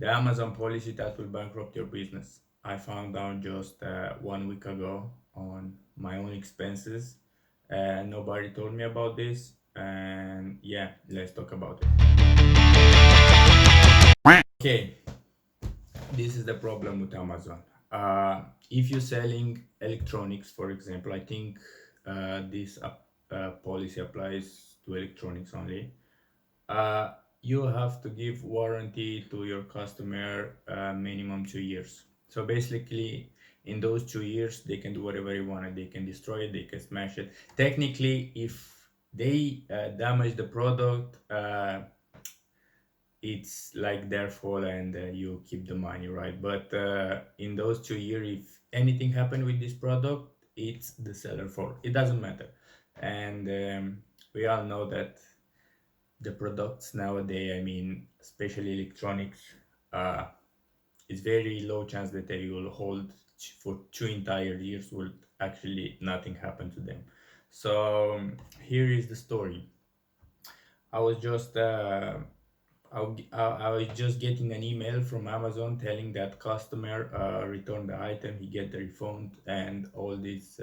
the Amazon policy that will bankrupt your business. I found out just 1 week ago on my own expenses. Nobody told me about this, and yeah, let's talk about it. Okay, this is the problem with Amazon. If you're selling electronics, for example, I think this policy applies to electronics only. Uh, you have to give warranty to your customer minimum 2 years. So basically, in those 2 years, they can do whatever they want. They can destroy it, they can smash it. Technically, if they damage the product, it's like their fault and you keep the money, right? But in those 2 years, if anything happened with this product, it's the seller fault. It doesn't matter. And we all know that the products nowadays, I mean, especially electronics, uh, it's very low chance that they will hold for 2 entire years will actually nothing happen to them. So here is the story. I was just I was just getting an email from Amazon telling that customer returned the item, he get the refund, and all this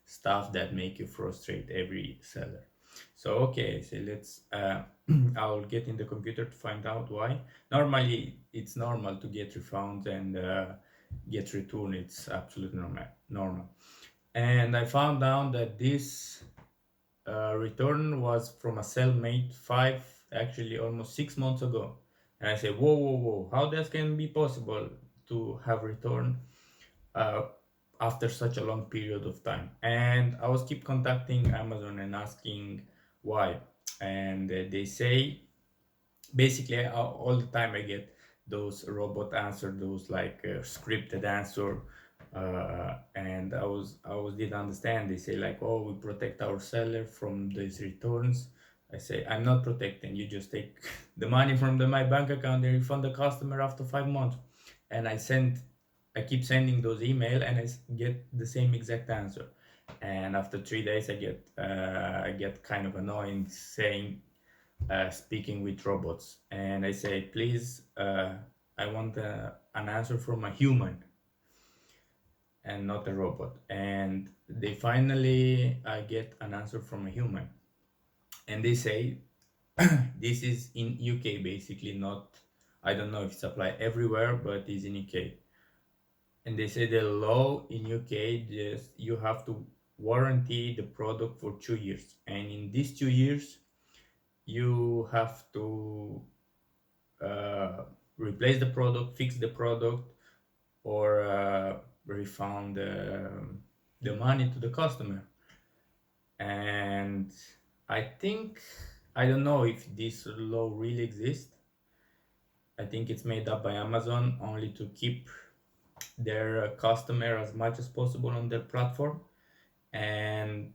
stuff that make you frustrate every seller. So okay, so let's I'll get in the computer to find out why. Normally it's normal to get refunds and get return. It's absolutely normal. And I found out that this return was from a cellmate five, actually almost 6 months ago. And I said, whoa, whoa, whoa, how that can be possible to have return uh, after such a long period of time? And I was keep contacting Amazon and asking why. And they say basically all the time I get those robot answer, those like scripted answer, and I was didn't understand. They say like, oh, we protect our seller from these returns. I say, I'm not protecting you, just take the money from my bank account and refund the customer after 5 months. And I keep sending those email and get the same exact answer. And after 3 days I get kind of annoying saying speaking with robots, and I say, please, I want an answer from a human and not a robot. And they finally get an answer from a human, and they say this is in UK basically, not, I don't know if it's applied everywhere, but it's in UK. And they say the law in UK just you have to warranty the product for 2 years, and in these 2 years you have to uh, replace the product, fix the product, or refund the money to the customer. And I think, I don't know if this law really exists. I think it's made up by Amazon only to keep their customer as much as possible on their platform. And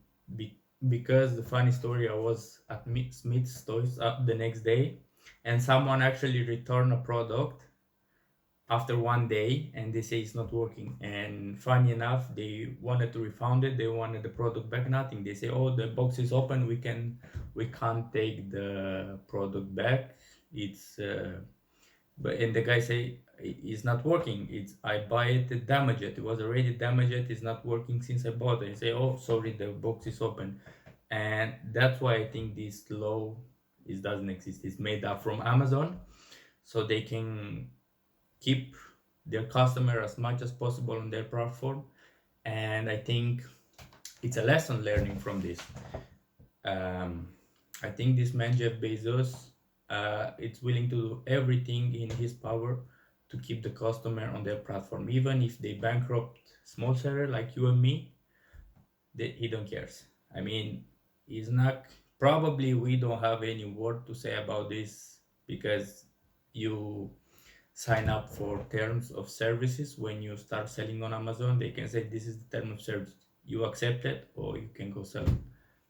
because the funny story, I was at Smith's Toys up the next day, and someone actually returned a product after 1 day, and they say it's not working. And funny enough, they wanted to refund it, they wanted the product back, nothing. They say, oh, the box is open, we can't take the product back. It's but and the guy say it's not working, it's I buy it damaged, it was already damaged, it's not working since I bought it. I say, oh, sorry, the box is open. And that's why I think this law is doesn't exist. It's made up from Amazon so they can keep their customer as much as possible on their platform. And I think it's a lesson learning from this. um, I think this man Jeff Bezos, it's willing to do everything in his power to keep the customer on their platform, even if they bankrupt small seller like you and me. He don't cares. I mean, he's not, probably we don't have any word to say about this, because you sign up for terms of services when you start selling on Amazon. They can say this is the term of service. You accept it, or you can go sell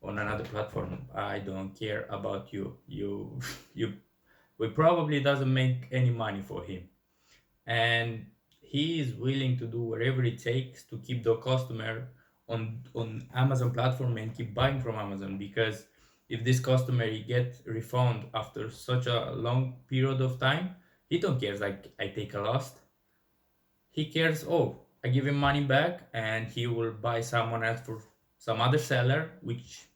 on another platform. I don't care about you. You we probably doesn't make any money for him, and he is willing to do whatever it takes to keep the customer on Amazon platform and keep buying from Amazon. Because if this customer he get refund after such a long period of time, He don't cares like I take a loss. He cares, oh, I give him money back and he will buy someone else for some other seller, which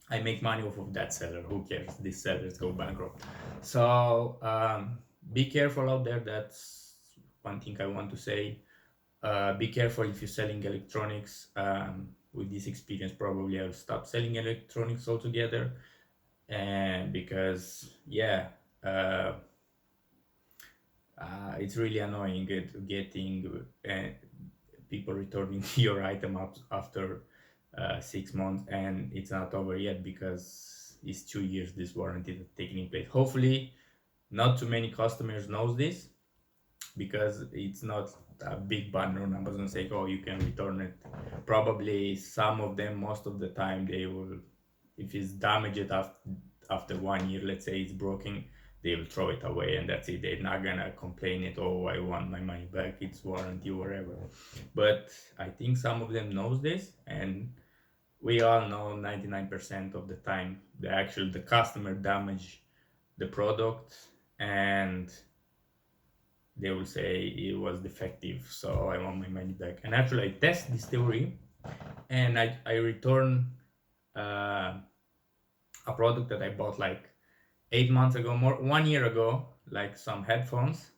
I make money off of that seller. Who cares? These sellers go bankrupt. So be careful out there. That's one thing I want to say. Be careful if you're selling electronics. With this experience, probably I'll stop selling electronics altogether. And because, yeah, uh, it's really annoying getting people returning your item up after 6 months, and it's not over yet because it's 2 years this warranty that's taking place. Hopefully, not too many customers knows this because it's not a big banner on Amazon saying, "Oh, you can return it." Probably some of them, most of the time, they will, if it's damaged after 1 year, let's say it's broken, they will throw it away and that's it. They're not gonna complain it. Oh, I want my money back. It's warranty or whatever. But I think some of them knows this, and we all know 99% of the time the customer damage the product, and they will say it was defective, so I want my money back. And actually, I test this theory, and I return uh, a product that I bought like 8 months ago, more 1 year ago, like some headphones,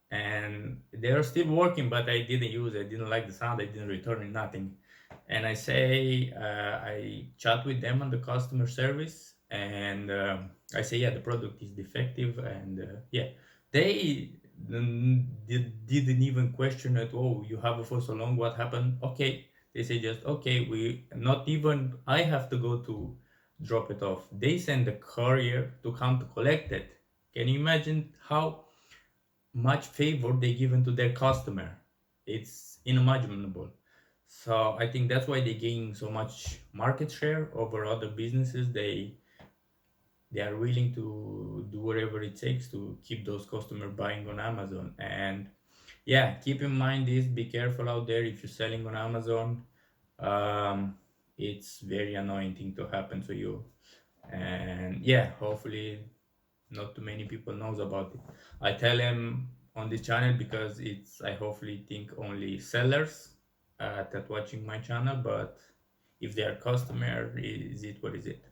and they're still working, but I didn't use it. I didn't like the sound. I didn't return it, nothing. And I chat with them on the customer service, and I say, yeah, the product is defective, and yeah, they didn't even question it. Oh, you have it for so long. What happened? Okay, they say just okay. We not even I have to go to drop it off. They send the courier to come to collect it. Can you imagine how much favor they given to their customer? It's unimaginable. So I think that's why they gain so much market share over other businesses. They are willing to do whatever it takes to keep those customers buying on Amazon. And yeah, keep in mind this, be careful out there if you're selling on Amazon. um, it's very annoying thing to happen to you. And yeah, hopefully not too many people knows about it. I tell them on the channel because it's, I hopefully think only sellers that watching my channel, but if they are customer, is it what is it?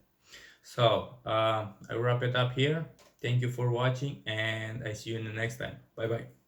So I wrap it up here. Thank you for watching, and I see you in the next time. Bye bye.